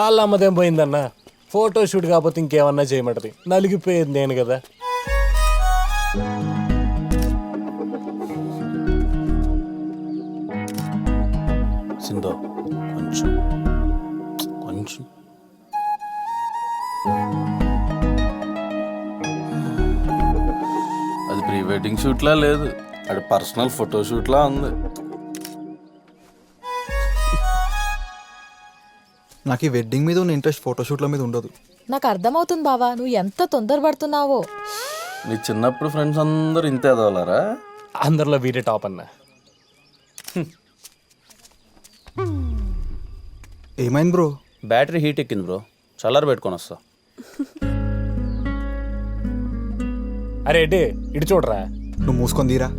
వాళ్ళ అమ్మదేం పోయిందన్న, photo shoot కాకపోతే ఇంకేమన్నా చేయమంటది. నలిగిపోయేది నేను కదా. సింధు కొంచెం కొంచెం అది ప్రీ వెడ్డింగ్ షూట్లా లేదు, అది పర్సనల్ ఫోటో షూట్లా ఉంది. నాకు ఈ వెడ్డింగ్ మీద ఉన్న ఇంట్రెస్ట్ ఫోటోషూట్ల మీద ఉండదు. నాకు అర్థమవుతుంది బావా, నువ్వు ఎంత తొందరపడుతున్నావో. నీ చిన్నప్పుడు ఫ్రెండ్స్ అందరూ ఇంతే ఎదవలారా? అందరిలో వీరే టాప్ అన్న. ఏమైంది బ్రో? బ్యాటరీ హీట్ ఎక్కింది బ్రో, చల్లారి పెట్టుకొని వస్తా. అరే ఎడ్డి ఇటు చూడరా. నువ్వు మూసుకొని తీరా.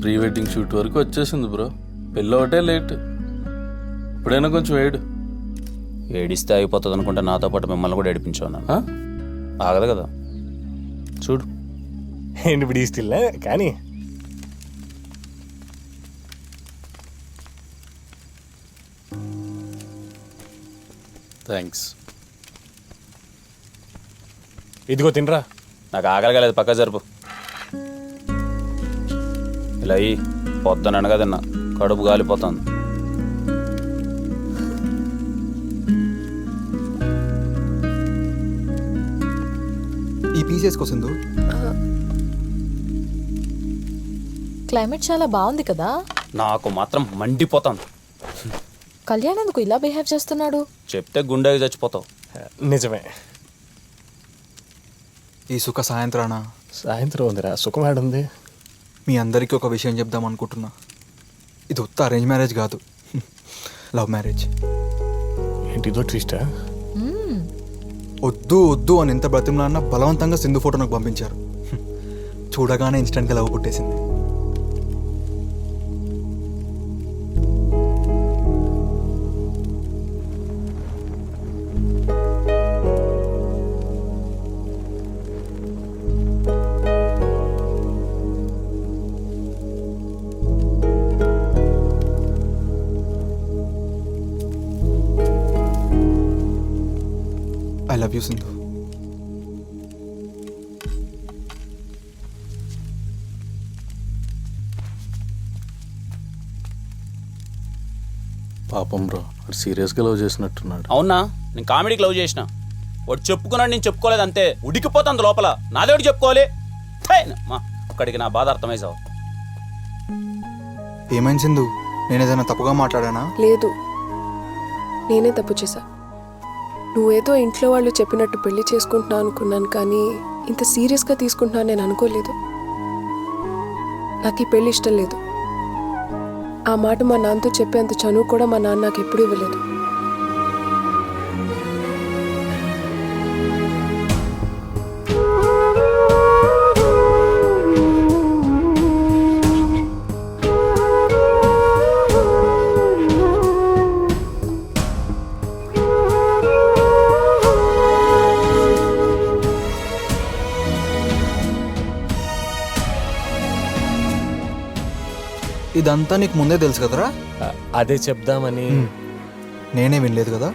ప్రీ వెడ్డింగ్ షూట్ వరకు వచ్చేసింది బ్రో, పెళ్ళి ఒకటే లేట్. ఇప్పుడైనా కొంచెం వేడు. ఏడిస్తే అయిపోతుంది అనుకుంటే నాతో పాటు మిమ్మల్ని కూడా ఏడిపించాను. ఆగదు కదా, చూడు. ఏంటి ఇప్పుడు ఈ స్టిల్ కానీ థ్యాంక్స్. ఇదిగో తినరా. నాకు ఆకలిగా పక్క జరుపు. ఇలా అయ్యి పొద్దున అనగా తిన్నా, కడుపు గాలిపోతుంది. ఈ పీస్ వేసుకోసిందు. క్లైమేట్ చాలా బాగుంది కదా. నాకు మాత్రం మండిపోతాను. కళ్యాణ్ ఎందుకు ఇలా బిహేవ్ చేస్తున్నాడు? చెప్తే గుండెకి చచ్చిపోతావు. నిజమే. ఈ సుఖ సాయంత్రాన సాయంత్రం ఉందిరా, సుఖం ఆడుంది. మీ అందరికీ ఒక విషయం చెప్దాం అనుకుంటున్నా. ఇది ఉత్త అరేంజ్ మ్యారేజ్ కాదు, లవ్ మ్యారేజ్. ఏంటిదో ట్విస్టా? వద్దు వద్దు అని ఎంత బ్రతిమలాన్నా బలవంతంగా సింధు ఫోటో నాకు పంపించారు. చూడగానే ఇన్స్టెంట్గా లవ్ పుట్టేసింది. I love you, Sindhu. పాపం బ్రో, వాడు సీరియస్గా లవ్ చేసినట్టున్నాడు. అవునా? నేను కామెడీకి లవ్ చేసిన, వాడు చెప్పుకున్నాడు, నేను చెప్పుకోలేదు అంతే. ఉడికిపోతుంది లోపల, నాదేవాడు చెప్పుకోవాలి. మా అక్కడికి నా బాధ అర్థమైసావు. ఏమైంది సింధు? నేను ఏదైనా తప్పుగా మాట్లాడానా? లేదు, నేనే తప్పు చేశా. నువ్వేదో ఇంట్లో వాళ్ళు చెప్పినట్టు పెళ్లి చేసుకుంటున్నా అనుకున్నాను, కానీ ఇంత సీరియస్గా తీసుకుంటున్నా నేను అనుకోలేదు. నాకు ఈ పెళ్లి ఇష్టం లేదు. ఆ మాట మా నాన్నతో చెప్పేంత చనువు కూడా మా నాన్న నాకు ఎప్పుడూ ఇవ్వలేదు. ఇదంతా నీకు ముందే తెలుసు కదరా? అదే చెప్దామని. నేనే వినలేదు కదా.